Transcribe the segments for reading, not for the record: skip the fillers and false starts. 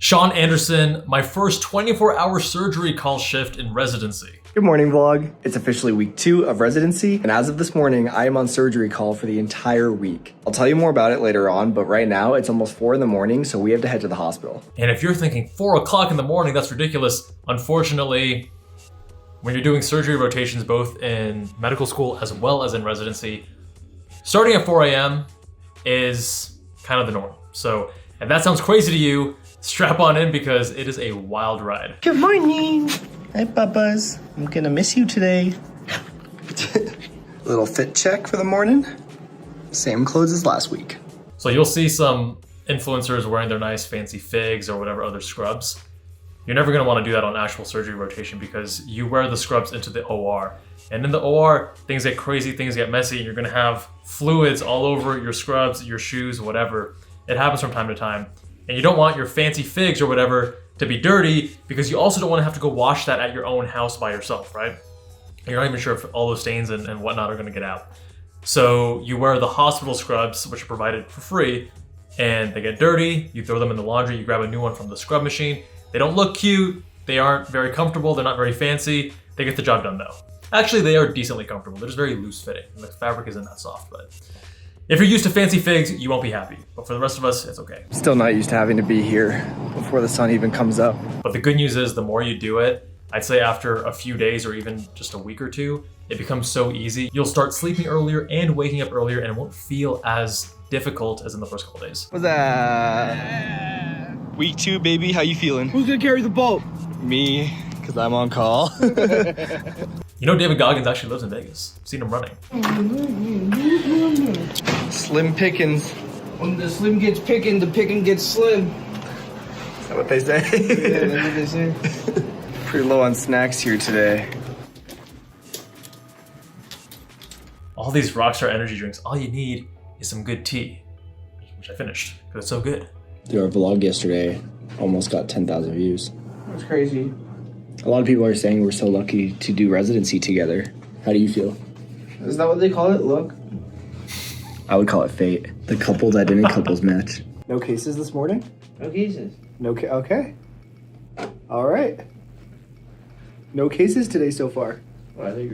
Shaun Andersen, my first 24-hour surgery call shift in residency. Good morning, vlog. It's officially week 2 of residency, and as of this morning, I am on surgery call for the entire week. I'll tell you more about it later on, but right now it's almost 4 in the morning, so we have to head to the hospital. And if you're thinking 4 o'clock in the morning, that's ridiculous. Unfortunately, when you're doing surgery rotations both in medical school as well as in residency, starting at 4 a.m. is kind of the norm. So if that sounds crazy to you, strap on in because it is a wild ride. Good morning. Hi, Papas. I'm gonna miss you today. Little fit check for the morning. Same clothes as last week. So you'll see some influencers wearing their nice fancy figs or whatever other scrubs. You're never gonna wanna do that on actual surgery rotation because you wear the scrubs into the OR. And in the OR, things get crazy, things get messy, and you're gonna have fluids all over your scrubs, your shoes, whatever. It happens from time to time. And you don't want your fancy figs or whatever to be dirty because you also don't want to have to go wash that at your own house by yourself, right? You're not even sure if all those stains and whatnot are going to get out. So you wear the hospital scrubs, which are provided for free, and they get dirty. You throw them in the laundry. You grab a new one from the scrub machine. They don't look cute. They aren't very comfortable. They're not very fancy. They get the job done though. Actually, they are decently comfortable. They're just very loose fitting. The fabric isn't that soft, but if you're used to fancy figs, you won't be happy. But for the rest of us, it's okay. Still not used to having to be here before the sun even comes up. But the good news is the more you do it, I'd say after a few days or even just a week or two, it becomes so easy. You'll start sleeping earlier and waking up earlier and it won't feel as difficult as in the first couple days. What's that? Week 2, baby. How you feeling? Who's gonna carry the boat? Me, because I'm on call. You know David Goggins actually lives in Vegas. I've seen him running. Slim pickings. When the slim gets picking, the picking gets slim. Is that what they say? Yeah, that's what they say. Pretty low on snacks here today. All these Rockstar energy drinks, all you need is some good tea, which I finished because it's so good. Dude, our vlog yesterday almost got 10,000 views. That's crazy. A lot of people are saying we're so lucky to do residency together. How do you feel? Is that what they call it? Look. I would call it fate. The couple that didn't couples match. No cases this morning? No cases. Okay. All right. No cases today so far. Well, I think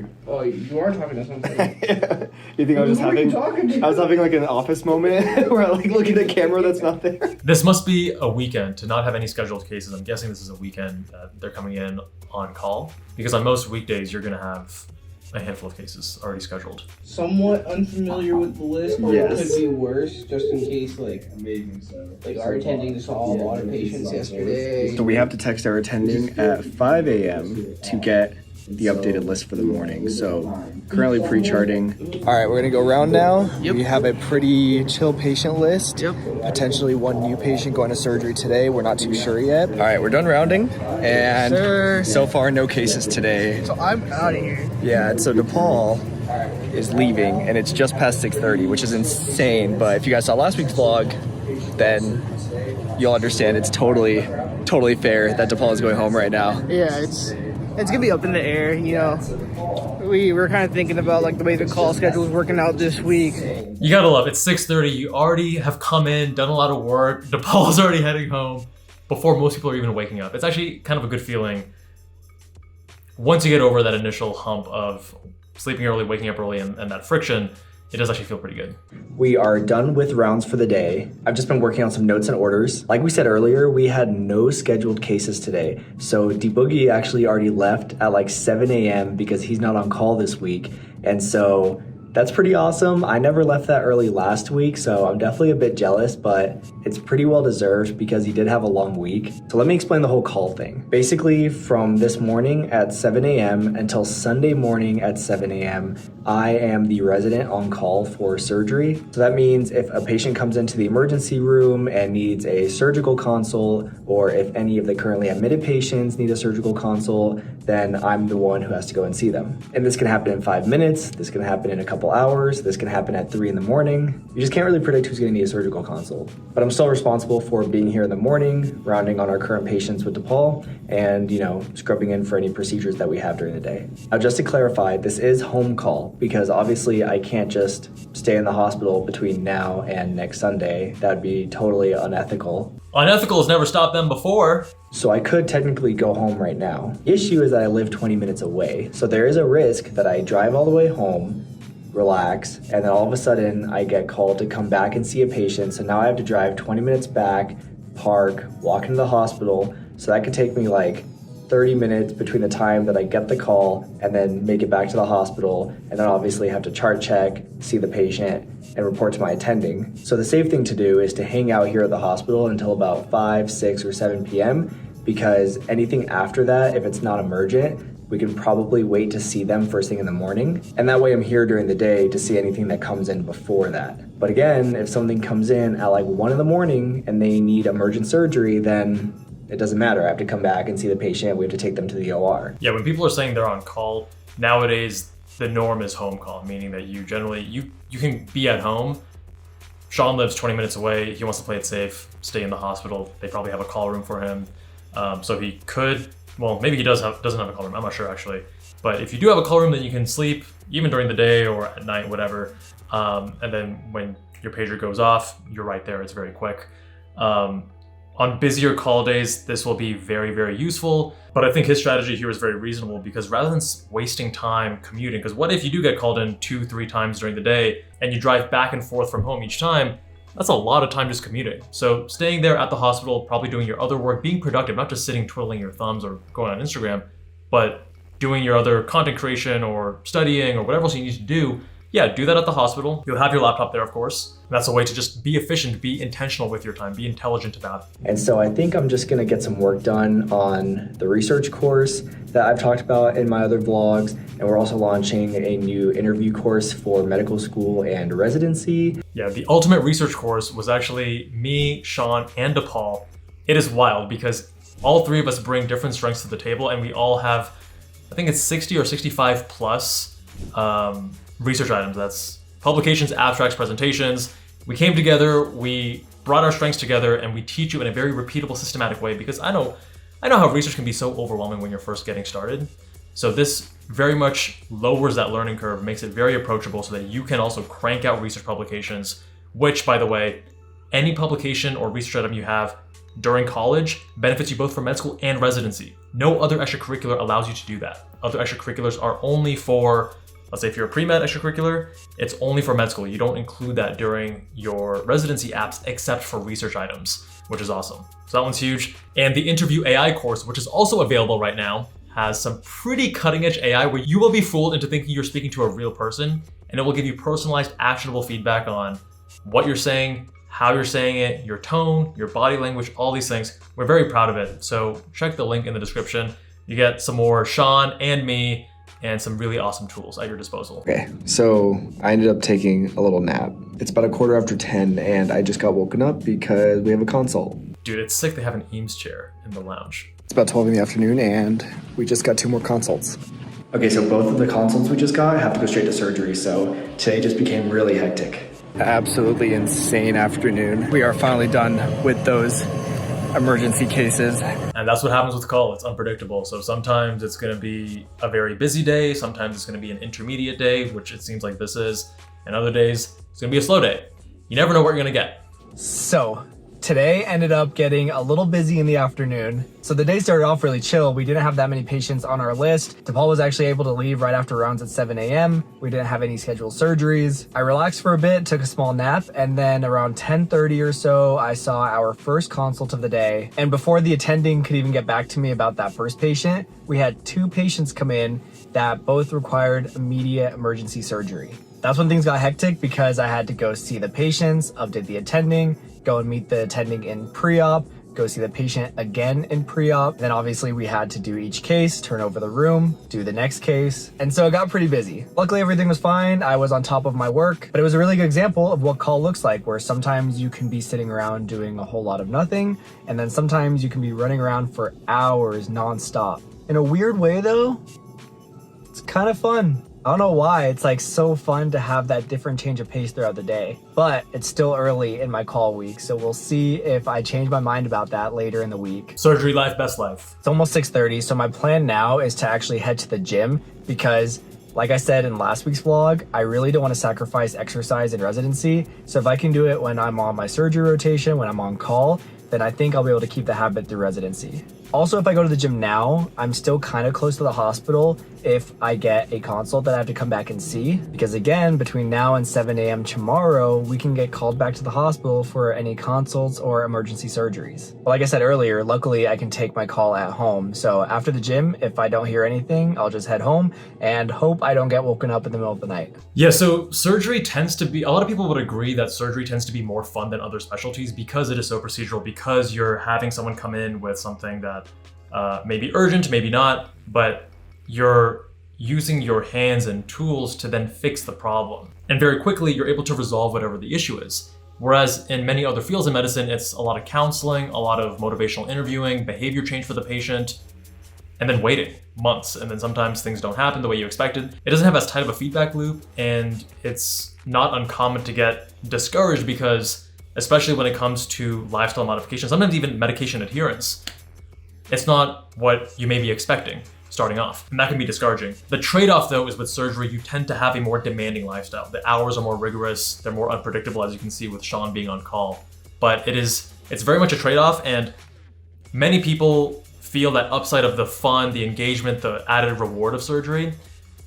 you are talking to something. You think I was just Who are you having? talking to? I was having like an office moment where I like look at the camera that's not there. This must be a weekend to not have any scheduled cases. I'm guessing this is a weekend that they're coming in on call because on most weekdays you're gonna have a handful of cases already scheduled. Somewhat unfamiliar with the list, but Yes. it could be worse, just in case, like our attending saw a lot of patients yesterday. So we have to text our attending at 5 a.m. to get the updated list for the morning. So currently pre-charting. All right, we're gonna go round now. Yep. We have a pretty chill patient list. Yep. Potentially one new patient going to surgery today. We're not too sure yet. All right, we're done rounding. And so far, no cases today. So I'm out of here. Yeah, and so DePaul is leaving and it's just past 6:30, which is insane. But if you guys saw last week's vlog, then you'll understand it's totally fair that DePaul is going home right now. Yeah, it's gonna be up in the air, you know. We were kind of thinking about like the way the call schedule is working out this week. You gotta love it. It's 6:30. You already have come in, done a lot of work. DePaul's already heading home before most people are even waking up. It's actually kind of a good feeling once you get over that initial hump of sleeping early, waking up early, and that friction. It does actually feel pretty good. We are done with rounds for the day. I've just been working on some notes and orders. Like we said earlier, we had no scheduled cases today. So D-Boogie actually already left at like 7 a.m. because he's not on call this week. And so that's pretty awesome. I never left that early last week, so I'm definitely a bit jealous, but it's pretty well deserved because he did have a long week. So let me explain the whole call thing. Basically, from this morning at 7 a.m. until Sunday morning at 7 a.m., I am the resident on call for surgery. So that means if a patient comes into the emergency room and needs a surgical consult, or if any of the currently admitted patients need a surgical consult, then I'm the one who has to go and see them. And this can happen in 5 minutes, this can happen in a couple hours, this can happen at 3 in the morning. You just can't really predict who's gonna need a surgical consult. But I'm I'm still responsible for being here in the morning, rounding on our current patients with DePaul, and, scrubbing in for any procedures that we have during the day. Now, just to clarify, this is home call because obviously I can't just stay in the hospital between now and next Sunday. That would be totally unethical. Unethical has never stopped them before. So I could technically go home right now. The issue is that I live 20 minutes away. So there is a risk that I drive all the way home, relax, and then all of a sudden I get called to come back and see a patient. So now I have to drive 20 minutes back, park, walk into the hospital. So that could take me like 30 minutes between the time that I get the call and then make it back to the hospital, and then obviously have to chart check, see the patient, and report to my attending. So the safe thing to do is to hang out here at the hospital until about 5, 6, or 7 p.m. because anything after that, if it's not emergent, we can probably wait to see them first thing in the morning. And that way I'm here during the day to see anything that comes in before that. But again, if something comes in at like 1 in the morning and they need emergent surgery, then it doesn't matter. I have to come back and see the patient. We have to take them to the OR. Yeah, when people are saying they're on call, nowadays the norm is home call, meaning that you generally, you can be at home. Shaun lives 20 minutes away. He wants to play it safe, stay in the hospital. They probably have a call room for him. So he could, well, maybe he doesn't have a call room. I'm not sure actually. But if you do have a call room, then you can sleep even during the day or at night, whatever. And then when your pager goes off, you're right there. It's very quick. On busier call days, this will be very, very useful. But I think his strategy here is very reasonable because rather than wasting time commuting, because what if you do get called in 2-3 times during the day and you drive back and forth from home each time? That's a lot of time just commuting. So staying there at the hospital, probably doing your other work, being productive, not just sitting twiddling your thumbs or going on Instagram, but doing your other content creation or studying or whatever else you need to do. Yeah, do that at the hospital. You'll have your laptop there, of course. And that's a way to just be efficient, be intentional with your time, be intelligent about it. And so I think I'm just gonna get some work done on the research course that I've talked about in my other vlogs. And we're also launching a new interview course for medical school and residency. Yeah, the ultimate research course was actually me, Shaun, and DePaul. It is wild because all three of us bring different strengths to the table and we all have, I think it's 60 or 65 plus research items. That's publications, abstracts, presentations. We came together, we brought our strengths together, and we teach you in a very repeatable, systematic way because I know how research can be so overwhelming when you're first getting started. So this very much lowers that learning curve, makes it very approachable so that you can also crank out research publications, which, by the way, any publication or research item you have during college benefits you both for med school and residency. No other extracurricular allows you to do that. Other extracurriculars are only for, let's say if you're a pre-med extracurricular, it's only for med school. You don't include that during your residency apps except for research items, which is awesome. So that one's huge. And the Interview AI course, which is also available right now, has some pretty cutting edge AI where you will be fooled into thinking you're speaking to a real person, and it will give you personalized, actionable feedback on what you're saying, how you're saying it, your tone, your body language, all these things. We're very proud of it. So check the link in the description. You get some more Shaun and me and some really awesome tools at your disposal. Okay, so I ended up taking a little nap. It's about 10:15 and I just got woken up because we have a consult. Dude, it's sick they have an Eames chair in the lounge. It's about 12 in the afternoon and we just got 2 more consults. Okay, so both of the consults we just got have to go straight to surgery, so today just became really hectic. Absolutely insane afternoon. We are finally done with those emergency cases. And that's what happens with call. It's unpredictable. So sometimes it's going to be a very busy day. Sometimes it's going to be an intermediate day, which it seems like this is. And other days, it's going to be a slow day. You never know what you're going to get. So today ended up getting a little busy in the afternoon. So the day started off really chill. We didn't have that many patients on our list. DePaul was actually able to leave right after rounds at 7 a.m. We didn't have any scheduled surgeries. I relaxed for a bit, took a small nap, and then around 10:30 or so, I saw our first consult of the day. And before the attending could even get back to me about that first patient, we had 2 patients come in that both required immediate emergency surgery. That's when things got hectic because I had to go see the patients, update the attending, go and meet the attending in pre-op, go see the patient again in pre-op. Then obviously we had to do each case, turn over the room, do the next case. And so it got pretty busy. Luckily everything was fine. I was on top of my work, but it was a really good example of what call looks like, where sometimes you can be sitting around doing a whole lot of nothing. And then sometimes you can be running around for hours nonstop. In a weird way though, it's kind of fun. I don't know why, it's like so fun to have that different change of pace throughout the day. But it's still early in my call week, so we'll see if I change my mind about that later in the week. Surgery life, best life. It's almost 6:30, so my plan now is to actually head to the gym because, like I said in last week's vlog, I really don't want to sacrifice exercise in residency. So if I can do it when I'm on my surgery rotation, when I'm on call, then I think I'll be able to keep the habit through residency. Also, if I go to the gym now, I'm still kind of close to the hospital if I get a consult that I have to come back and see. Because again, between now and 7 a.m. tomorrow, we can get called back to the hospital for any consults or emergency surgeries. But like I said earlier, luckily I can take my call at home. So after the gym, if I don't hear anything, I'll just head home and hope I don't get woken up in the middle of the night. Yeah, so surgery tends to be, a lot of people would agree that surgery tends to be more fun than other specialties because it is so procedural, because you're having someone come in with something that may be urgent, maybe not, but you're using your hands and tools to then fix the problem. And very quickly, you're able to resolve whatever the issue is. Whereas in many other fields in medicine, it's a lot of counseling, a lot of motivational interviewing, behavior change for the patient, and then waiting months. And then sometimes things don't happen the way you expected. It doesn't have as tight of a feedback loop, and it's not uncommon to get discouraged because, especially when it comes to lifestyle modifications, sometimes even medication adherence, it's not what you may be expecting starting off, and that can be discouraging. The trade-off though is with surgery, you tend to have a more demanding lifestyle. The hours are more rigorous, they're more unpredictable, as you can see with Shaun being on call. But it's very much a trade-off, and many people feel that upside of the fun, the engagement, the added reward of surgery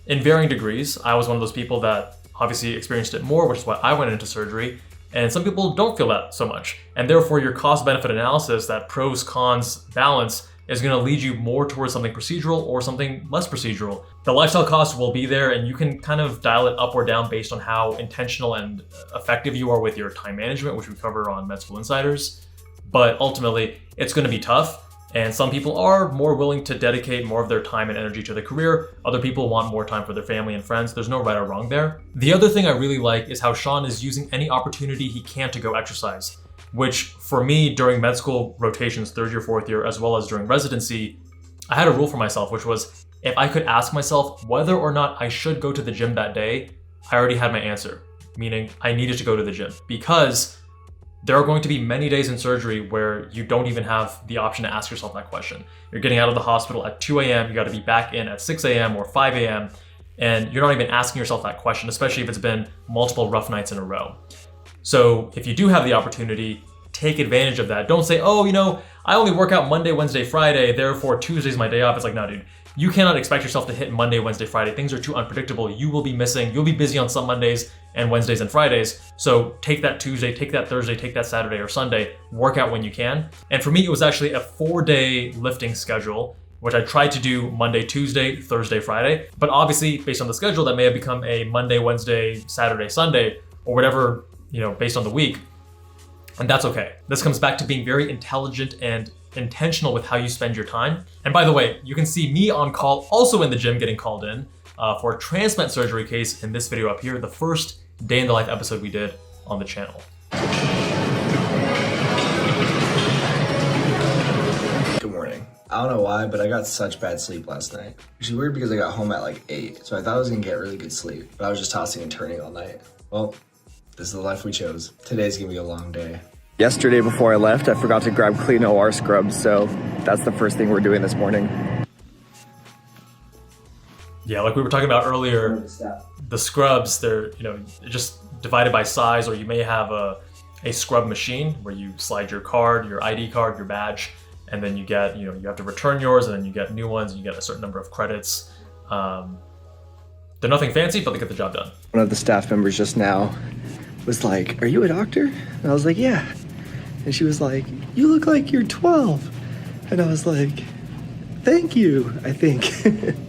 in varying degrees. I was one of those people that obviously experienced it more, which is why I went into surgery. And some people don't feel that so much. And therefore your cost-benefit analysis, that pros cons balance, is gonna lead you more towards something procedural or something less procedural. The lifestyle cost will be there, and you can kind of dial it up or down based on how intentional and effective you are with your time management, which we cover on Med School Insiders. But ultimately, it's gonna be tough. And some people are more willing to dedicate more of their time and energy to their career. Other people want more time for their family and friends. There's no right or wrong there. The other thing I really like is how Shaun is using any opportunity he can to go exercise, which for me during med school rotations, third year, fourth year, as well as during residency, I had a rule for myself, which was if I could ask myself whether or not I should go to the gym that day, I already had my answer, meaning I needed to go to the gym, because there are going to be many days in surgery where you don't even have the option to ask yourself that question. You're getting out of the hospital at 2 a.m., you gotta be back in at 6 a.m. or 5 a.m., and you're not even asking yourself that question, especially if it's been multiple rough nights in a row. So if you do have the opportunity, take advantage of that. Don't say, oh, I only work out Monday, Wednesday, Friday, therefore Tuesday's my day off. It's like, no, dude. You cannot expect yourself to hit Monday, Wednesday, Friday. Things are too unpredictable. You will be missing. You'll be busy on some Mondays and Wednesdays and Fridays. So take that Tuesday, take that Thursday, take that Saturday or Sunday, work out when you can. And for me, it was actually a 4-day lifting schedule, which I tried to do Monday, Tuesday, Thursday, Friday. But obviously, based on the schedule, that may have become a Monday, Wednesday, Saturday, Sunday, or whatever, based on the week. And that's okay. This comes back to being very intelligent and intentional with how you spend your time. And by the way, you can see me on call, also in the gym, getting called in for a transplant surgery case in this video up here, the first day in the life episode we did on the channel. Good morning. I don't know why, but I got such bad sleep last night. Which is weird because I got home at like 8, so I thought I was gonna get really good sleep, but I was just tossing and turning all night. Well, this is the life we chose. Today's gonna be a long day. Yesterday before I left, I forgot to grab clean OR scrubs, so that's the first thing we're doing this morning. Yeah, like we were talking about earlier, the scrubs, they're just divided by size, or you may have a scrub machine where you slide your card, your ID card, your badge, and then you get, you have to return yours, and then you get new ones, and you get a certain number of credits. They're nothing fancy, but they get the job done. One of the staff members just now was like, "Are you a doctor?" And I was like, "Yeah." And she was like, "You look like you're 12. And I was like, "Thank you," I think.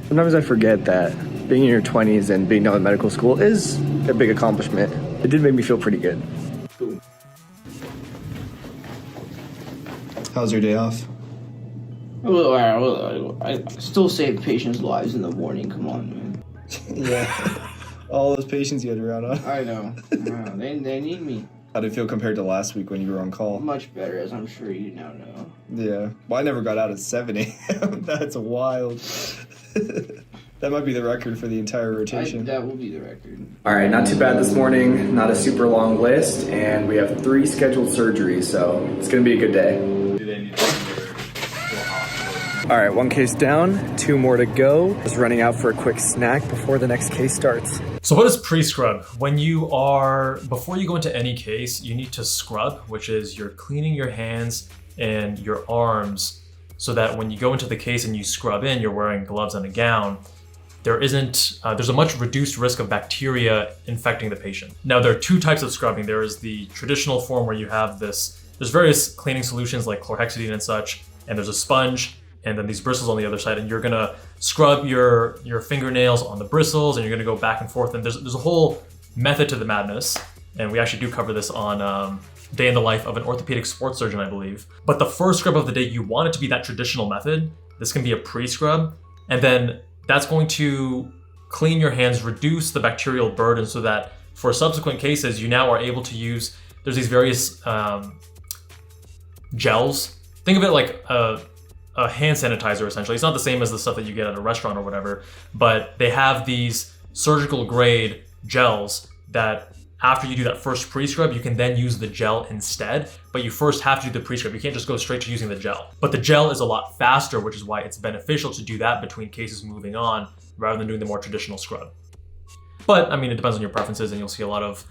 Sometimes I forget that being in your 20s and being done with medical school is a big accomplishment. It did make me feel pretty good. How's your day off? Well, I still save patients' lives in the morning. Come on, man. Yeah. All those patients you had around on. I know. They need me. How did it feel compared to last week when you were on call? Much better, as I'm sure you now know. Yeah. Well, I never got out at 7 a.m. That's wild. That might be the record for the entire rotation. That will be the record. All right, not too bad this morning. Not a super long list, and we have 3 scheduled surgeries, so it's gonna be a good day. Do they need to All right, 1 case down, 2 more to go. Just running out for a quick snack before the next case starts. So what is pre-scrub? Before you go into any case, you need to scrub, which is you're cleaning your hands and your arms so that when you go into the case and you scrub in, you're wearing gloves and a gown, there's a much reduced risk of bacteria infecting the patient. Now, there are 2 types of scrubbing. There is the traditional form where you have there's various cleaning solutions like chlorhexidine and such, and there's a sponge, and then these bristles on the other side, and you're gonna scrub your fingernails on the bristles, and you're gonna go back and forth, and there's a whole method to the madness, and we actually do cover this on Day in the Life of an Orthopedic Sports Surgeon, I believe. But the first scrub of the day, you want it to be that traditional method. This can be a pre-scrub, and then that's going to clean your hands, reduce the bacterial burden so that for subsequent cases, you now are able to use, there's these various gels. Think of it like a hand sanitizer, essentially. It's not the same as the stuff that you get at a restaurant or whatever, but they have these surgical grade gels that after you do that first pre-scrub, you can then use the gel instead, but you first have to do the pre-scrub. You can't just go straight to using the gel. But the gel is a lot faster, which is why it's beneficial to do that between cases moving on rather than doing the more traditional scrub. But I mean, it depends on your preferences, and you'll see a lot of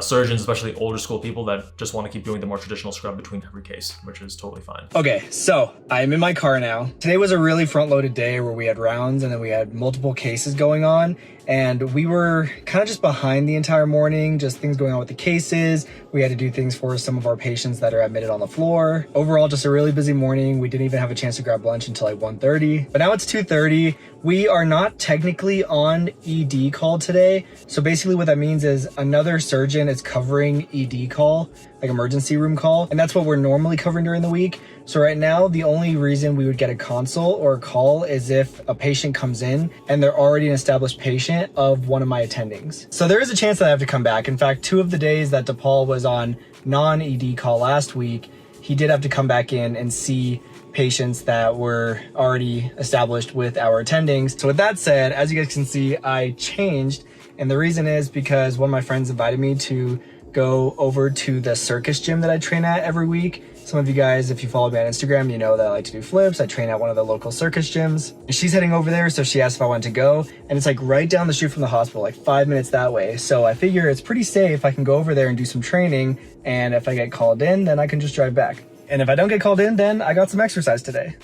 surgeons, especially older school people, that just want to keep doing the more traditional scrub between every case, which is totally fine. Okay, so I'm in my car now. Today was a really front-loaded day where we had rounds and then we had multiple cases going on, and we were kind of just behind the entire morning, just things going on with the cases. We had to do things for some of our patients that are admitted on the floor. Overall, just a really busy morning. We didn't even have a chance to grab lunch until like 1:30, but now it's 2:30. We are not technically on ED call today. So basically what that means is another surgeon is covering ED call, like emergency room call. And that's what we're normally covering during the week. So right now, the only reason we would get a consult or a call is if a patient comes in and they're already an established patient of one of my attendings. So there is a chance that I have to come back. In fact, 2 of the days that DePaul was on non-ED call last week, he did have to come back in and see patients that were already established with our attendings. So with that said, as you guys can see, I changed. And the reason is because one of my friends invited me to go over to the circus gym that I train at every week. Some of you guys, if you follow me on Instagram, you know that I like to do flips. I train at one of the local circus gyms. And she's heading over there, so she asked if I wanted to go. And it's like right down the street from the hospital, like 5 minutes that way. So I figure it's pretty safe. I can go over there and do some training. And if I get called in, then I can just drive back. And if I don't get called in, then I got some exercise today.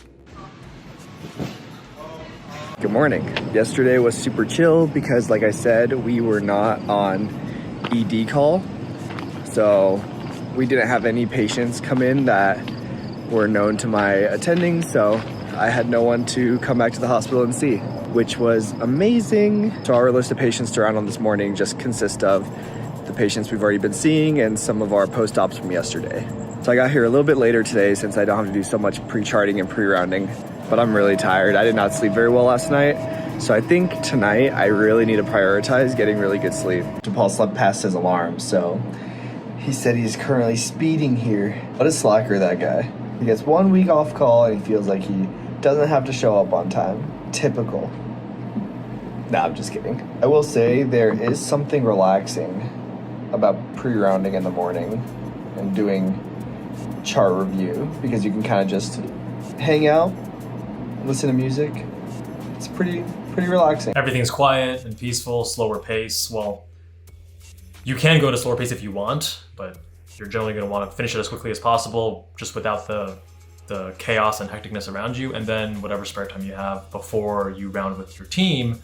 Good morning. Yesterday was super chill because, like I said, we were not on ED call. So we didn't have any patients come in that were known to my attending. So I had no one to come back to the hospital and see, which was amazing. So our list of patients to round on this morning just consists of the patients we've already been seeing and some of our post-ops from yesterday. So I got here a little bit later today since I don't have to do so much pre-charting and pre-rounding, but I'm really tired. I did not sleep very well last night. So I think tonight I really need to prioritize getting really good sleep. DePaul slept past his alarm, so he said he's currently speeding here. What a slacker, that guy. He gets 1 week off call and he feels like he doesn't have to show up on time. Typical. Nah, I'm just kidding. I will say there is something relaxing about pre-rounding in the morning and doing chart review because you can kind of just hang out, listen to music. It's pretty relaxing. Everything's quiet and peaceful, slower pace. Well, you can go to slower pace if you want, but you're generally going to want to finish it as quickly as possible, just without the chaos and hecticness around you, and then whatever spare time you have before you round with your team.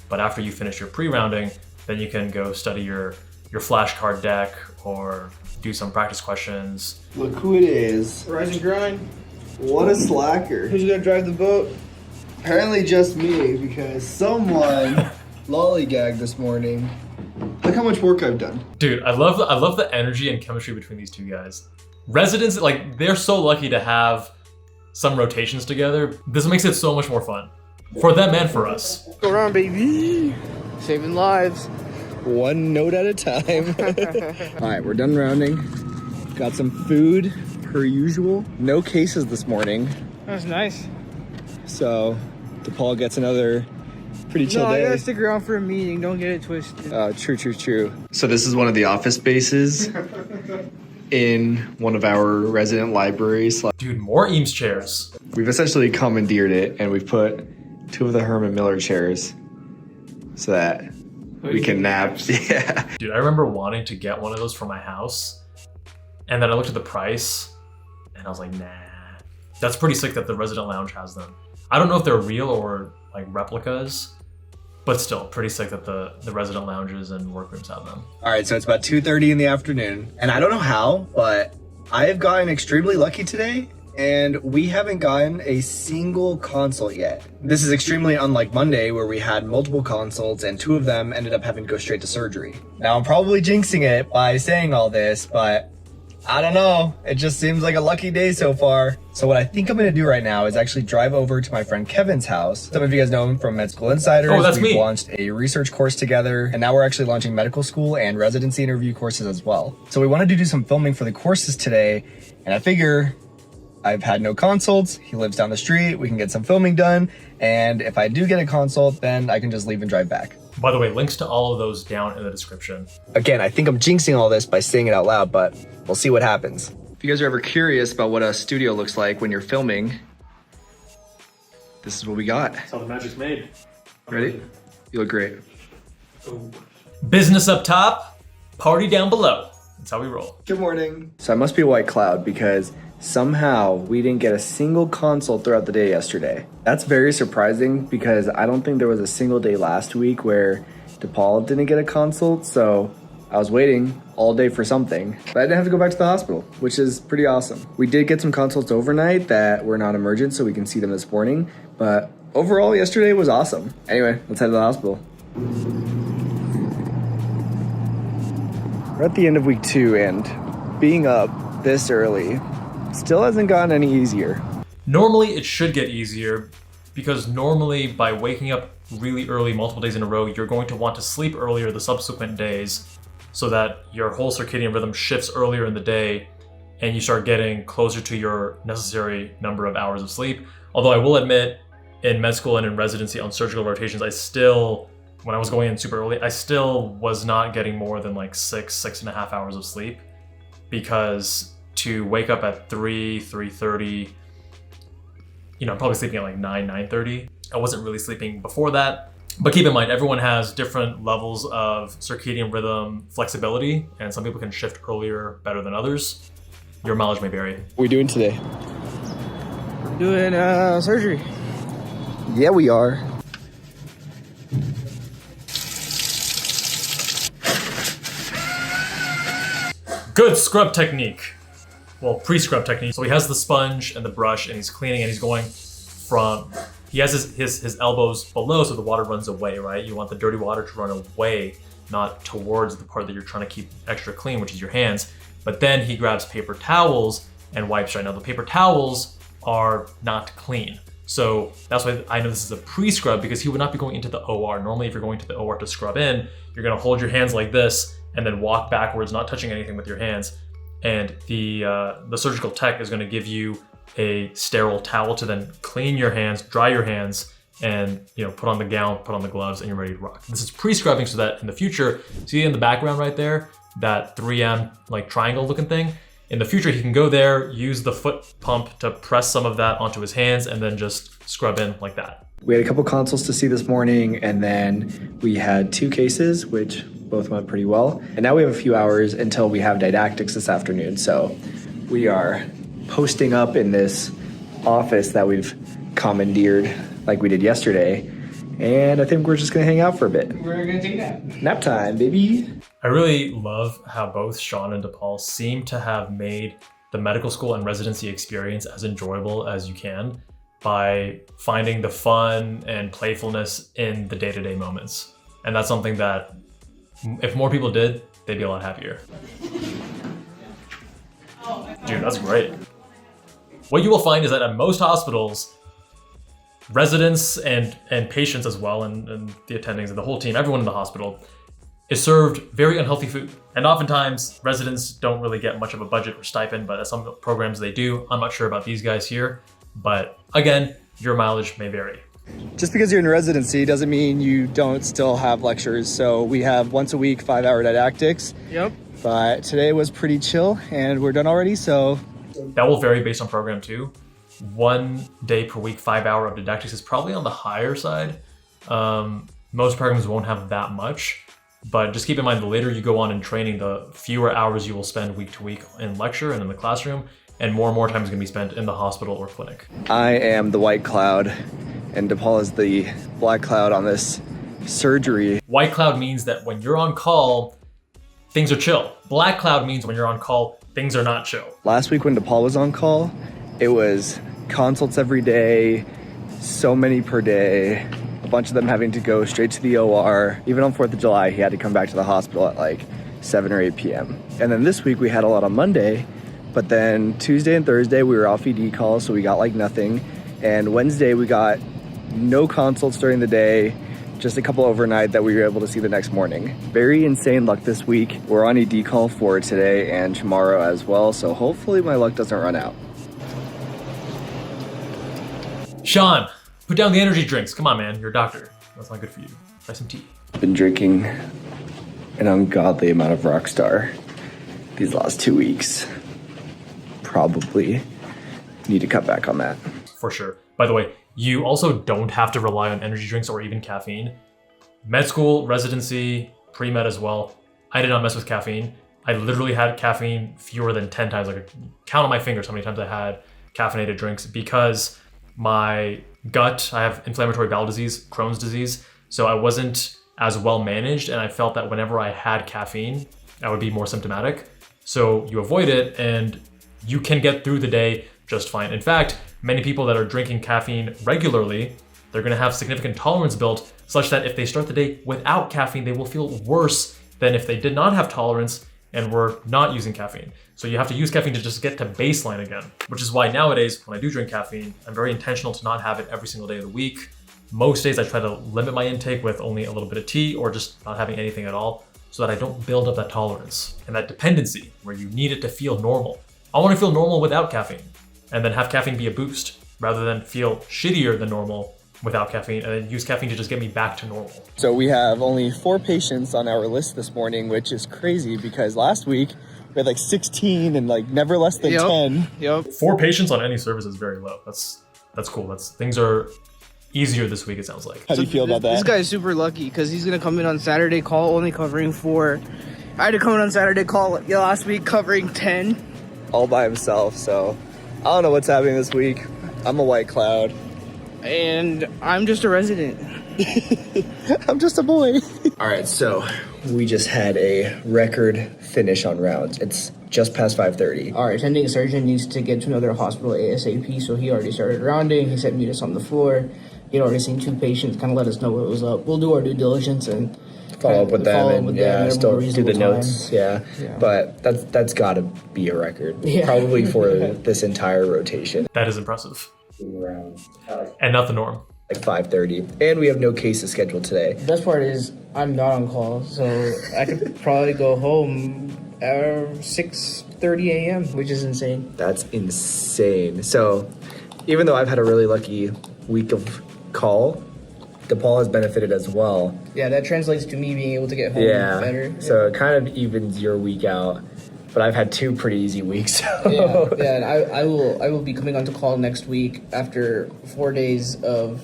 But after you finish your pre-rounding, then you can go study your flashcard deck or do some practice questions. Look who it is. Rise and grind. What a slacker. Who's gonna drive the boat? Apparently just me, because someone lollygagged this morning. Look how much work I've done. Dude, I love the energy and chemistry between these 2 guys. Residency, like, they're so lucky to have some rotations together. This makes it so much more fun for them and for us. Go around, baby. Saving lives. One note at a time. All right, we're done rounding. Got some food per usual. No cases this morning. That's nice. So DePaul gets another pretty chill No, I day. gotta stick around for a meeting. Don't get it twisted. True. So this is one of the office spaces in one of our resident libraries. Dude, more Eames chairs. We've essentially commandeered it, and we've put 2 of the Herman Miller chairs so that we can nap. Yeah. Dude, I remember wanting to get one of those for my house, and then I looked at the price, and I was like, nah. That's pretty sick that the resident lounge has them. I don't know if they're real or like replicas, but still pretty sick that the resident lounges and workrooms have them. All right, so it's about 2:30 in the afternoon, and I don't know how, but I have gotten extremely lucky today, and we haven't gotten a single consult yet. This is extremely unlike Monday, where we had multiple consults, and 2 of them ended up having to go straight to surgery. Now, I'm probably jinxing it by saying all this, but I don't know. It just seems like a lucky day so far. So what I think I'm gonna do right now is actually drive over to my friend Kevin's house. Some of you guys know him from Med School Insiders. Oh, that's We've me. launched a research course together, and now we're actually launching medical school and residency interview courses as well. So we wanted to do some filming for the courses today, and I figure I've had no consults. He lives down the street. We can get some filming done, and if I do get a consult, then I can just leave and drive back. By the way, links to all of those down in the description. Again, I think I'm jinxing all this by saying it out loud, but we'll see what happens. If you guys are ever curious about what a studio looks like when you're filming, this is what we got. That's how the magic's made. Ready? You look great. Business up top, party down below. That's how we roll. Good morning. So I must be a white cloud because somehow we didn't get a single consult throughout the day yesterday. That's very surprising because I don't think there was a single day last week where DePaul didn't get a consult, so I was waiting all day for something, but I didn't have to go back to the hospital, which is pretty awesome. We did get some consults overnight that were not emergent, so we can see them this morning, but overall yesterday was awesome. Anyway, let's head to the hospital. We're at the end of week 2, and being up this early still hasn't gotten any easier. Normally it should get easier because normally by waking up really early multiple days in a row, you're going to want to sleep earlier the subsequent days so that your whole circadian rhythm shifts earlier in the day and you start getting closer to your necessary number of hours of sleep. Although I will admit, in med school and in residency on surgical rotations, when I was going in super early, I still was not getting more than like 6.5 hours of sleep, because to wake up at 3:30, I'm probably sleeping at like 9:30. I wasn't really sleeping before that. But keep in mind, everyone has different levels of circadian rhythm flexibility, and some people can shift earlier better than others. Your mileage may vary. What are we doing today? Doing surgery. Yeah, we are. Good scrub technique. Well, pre-scrub technique. So he has the sponge and the brush, and he's cleaning, and he's going he has his elbows below so the water runs away, right? You want the dirty water to run away, not towards the part that you're trying to keep extra clean, which is your hands. But then he grabs paper towels and wipes right now. The paper towels are not clean. So that's why I know this is a pre-scrub, because he would not be going into the OR. Normally, if you're going to the OR to scrub in, you're gonna hold your hands like this and then walk backwards, not touching anything with your hands. And the surgical tech is gonna give you a sterile towel to then clean your hands, dry your hands, and put on the gown, put on the gloves, and you're ready to rock. This is pre-scrubbing so that in the future, see in the background right there, that 3M like triangle looking thing, in the future he can go there, use the foot pump to press some of that onto his hands, and then just scrub in like that. We had a couple consults to see this morning, and then we had 2 cases, which both went pretty well. And now we have a few hours until we have didactics this afternoon. So we are posting up in this office that we've commandeered like we did yesterday. And I think we're just gonna hang out for a bit. We're gonna take that. Nap time, baby. I really love how both Shaun and DePaul seem to have made the medical school and residency experience as enjoyable as you can by finding the fun and playfulness in the day-to-day moments. And that's something that if more people did, they'd be a lot happier. Dude, that's great. What you will find is that at most hospitals, residents and patients as well, and the attendings and the whole team, everyone in the hospital, is served very unhealthy food. And oftentimes residents don't really get much of a budget or stipend, but at some programs they do. I'm not sure about these guys here, but again, your mileage may vary. Just because you're in residency doesn't mean you don't still have lectures. So we have once a week 5-hour didactics. Yep. But today was pretty chill and we're done already, so. That will vary based on program too. 1 day per week, 5 hour of didactics is probably on the higher side. Most programs won't have that much, but just keep in mind the later you go on in training, the fewer hours you will spend week to week in lecture and in the classroom, and more time is gonna be spent in the hospital or clinic. I am the white cloud and DePaul is the black cloud on this surgery. White cloud means that when you're on call, things are chill. Black cloud means when you're on call, things are not chill. Last week when DePaul was on call, it was consults every day, so many per day, a bunch of them having to go straight to the OR. Even on 4th of July, he had to come back to the hospital at like 7 or 8 p.m. And then this week we had a lot on Monday, but then Tuesday and Thursday we were off ED calls, so we got like nothing. And Wednesday we got no consults during the day, just a couple overnight that we were able to see the next morning. Very insane luck this week. We're on ED call for today and tomorrow as well, so hopefully my luck doesn't run out. Shaun, put down the energy drinks. Come on, man, you're a doctor. That's not good for you. Try some tea. Been drinking an ungodly amount of Rockstar these last 2 weeks. Probably need to cut back on that. For sure. By the way, you also don't have to rely on energy drinks or even caffeine. Med school, residency, pre-med as well. I did not mess with caffeine. I literally had caffeine fewer than 10 times. I could count on my fingers how many times I had caffeinated drinks because my gut, I have inflammatory bowel disease, Crohn's disease. So I wasn't as well managed and I felt that whenever I had caffeine, I would be more symptomatic. So you avoid it and you can get through the day just fine. In fact, many people that are drinking caffeine regularly, they're gonna have significant tolerance built such that if they start the day without caffeine, they will feel worse than if they did not have tolerance and were not using caffeine. So you have to use caffeine to just get to baseline again, which is why nowadays, when I do drink caffeine, I'm very intentional to not have it every single day of the week. Most days I try to limit my intake with only a little bit of tea or just not having anything at all so that I don't build up that tolerance and that dependency where you need it to feel normal. I wanna feel normal without caffeine and then have caffeine be a boost rather than feel shittier than normal without caffeine and then use caffeine to just get me back to normal. So we have only 4 patients on our list this morning, which is crazy because last week we had like 16 and like never less than 10. Yep. 4 patients on any service is very low. That's cool. Things are easier this week, it sounds like. How do you feel about that? This guy's super lucky because he's gonna come in on Saturday call only covering 4. I had to come in on Saturday call last week covering 10. All by himself, so I don't know what's happening this week. I'm a white cloud. And I'm just a resident. I'm just a boy. All right, so we just had a record finish on rounds. It's just past 5:30. Our attending surgeon needs to get to another hospital ASAP, so he already started rounding. He said meet us on the floor. He'd already seen 2 patients, kind of let us know what was up. We'll do our due diligence and follow up with them and still do the notes. Yeah. But that's got to be a record. Yeah. Probably for this entire rotation. That is impressive. And not the norm. Like 5:30, and we have no cases scheduled today. The best part is I'm not on call, so I could probably go home at 6:30 a.m., which is insane. That's insane. So even though I've had a really lucky week of call, DePaul has benefited as well. Yeah, that translates to me being able to get home better. So it kind of evens your week out. But I've had 2 pretty easy weeks. Yeah, and I will be coming on to call next week after 4 days of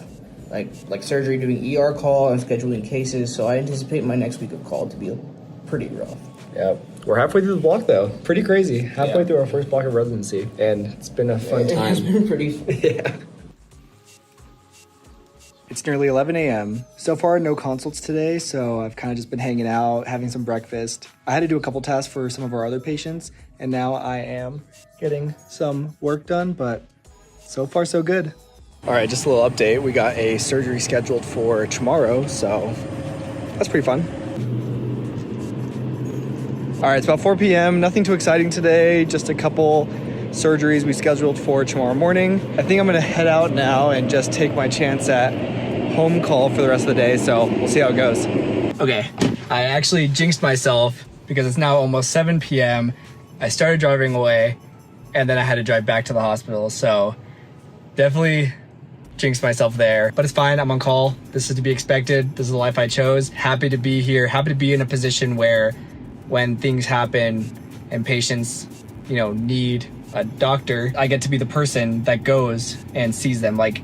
like surgery, doing ER call and scheduling cases. So I anticipate my next week of call to be pretty rough. Yep. We're halfway through the block though. Pretty crazy. Halfway through our first block of residency. And it's been a fun time. It's been pretty Yeah. It's nearly 11 a.m. So far, no consults today, so I've kind of just been hanging out, having some breakfast. I had to do a couple tests for some of our other patients, and now I am getting some work done, but so far, so good. All right, just a little update. We got a surgery scheduled for tomorrow, so that's pretty fun. All right, it's about 4 p.m. Nothing too exciting today, just a couple surgeries we scheduled for tomorrow morning. I think I'm gonna head out now and just take my chance at home call for the rest of the day, so we'll see how it goes. Okay, I actually jinxed myself because it's now almost 7 p.m. I started driving away and then I had to drive back to the hospital, so definitely jinx myself there, but it's fine. I'm on call. This is to be expected. This is the life I chose. Happy to be here. Happy to be in a position where when things happen and patients, need a doctor, I get to be the person that goes and sees them. Like,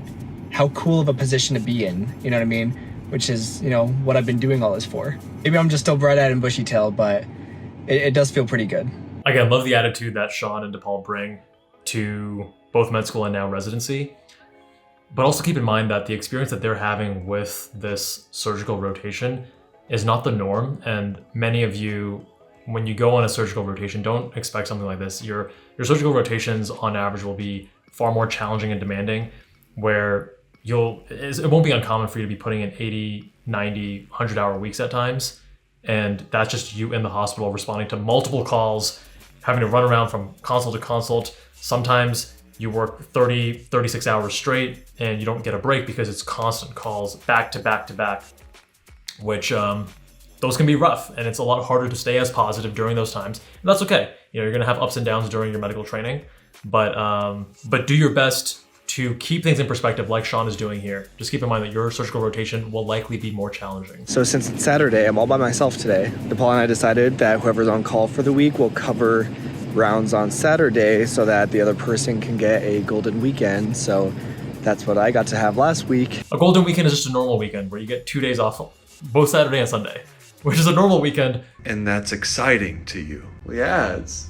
how cool of a position to be in, you know what I mean? Which is, what I've been doing all this for. Maybe I'm just still bright-eyed and bushy-tailed, but it does feel pretty good. Again, love the attitude that Shaun and DePaul bring to both med school and now residency. But also keep in mind that the experience that they're having with this surgical rotation is not the norm. And many of you, when you go on a surgical rotation, don't expect something like this. Your surgical rotations on average will be far more challenging and demanding, where it won't be uncommon for you to be putting in 80, 90, 100-hour weeks at times. And that's just you in the hospital responding to multiple calls, having to run around from consult to consult. Sometimes you work 30, 36 hours straight and you don't get a break because it's constant calls back to back to back, which those can be rough, and it's a lot harder to stay as positive during those times. And that's okay. You're gonna have ups and downs during your medical training, but do your best to keep things in perspective like Shaun is doing here. Just keep in mind that your surgical rotation will likely be more challenging. So since it's Saturday, I'm all by myself today. DePaul and I decided that whoever's on call for the week will cover rounds on Saturday so that the other person can get a golden weekend. So that's what I got to have last week. A golden weekend is just a normal weekend where you get 2 days off, both Saturday and Sunday, which is a normal weekend. And that's exciting to you. Well, yeah, it's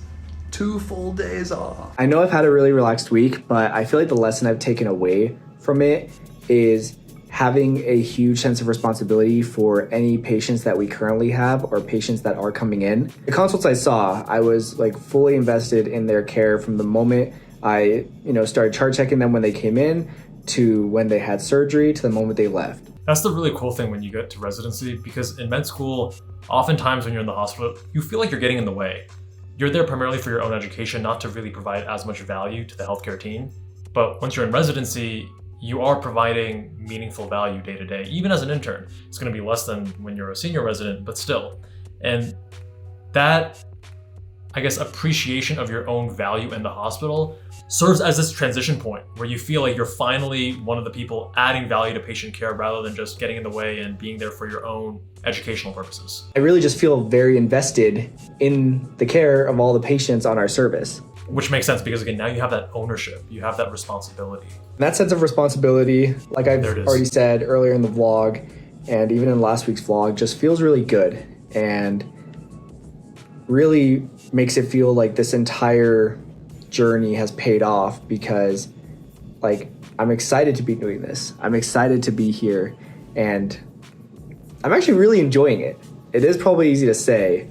2 full days off. I know I've had a really relaxed week, but I feel like the lesson I've taken away from it is having a huge sense of responsibility for any patients that we currently have or patients that are coming in. The consults I saw, I was like fully invested in their care from the moment I, started chart checking them when they came in to when they had surgery to the moment they left. That's the really cool thing when you get to residency, because in med school, oftentimes when you're in the hospital, you feel like you're getting in the way. You're there primarily for your own education, not to really provide as much value to the healthcare team. But once you're in residency, you are providing meaningful value day to day. Even as an intern, it's going to be less than when you're a senior resident, but still. And that, I guess, appreciation of your own value in the hospital serves as this transition point where you feel like you're finally one of the people adding value to patient care rather than just getting in the way and being there for your own educational purposes. I really just feel very invested in the care of all the patients on our service. Which makes sense because, again, now you have that ownership, you have that responsibility. That sense of responsibility, like I've already said earlier in the vlog and even in last week's vlog, just feels really good and really makes it feel like this entire journey has paid off because, like, I'm excited to be doing this. I'm excited to be here and I'm actually really enjoying it. It is probably easy to say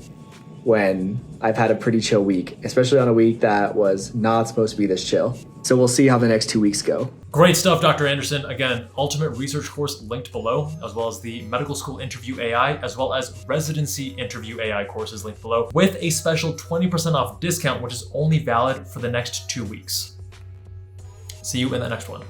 when I've had a pretty chill week, especially on a week that was not supposed to be this chill. So we'll see how the next 2 weeks go. Great stuff, Dr. Andersen. Again, Ultimate Research course linked below, as well as the Medical School Interview AI, as well as Residency Interview AI courses linked below, with a special 20% off discount, which is only valid for the next 2 weeks. See you in the next one.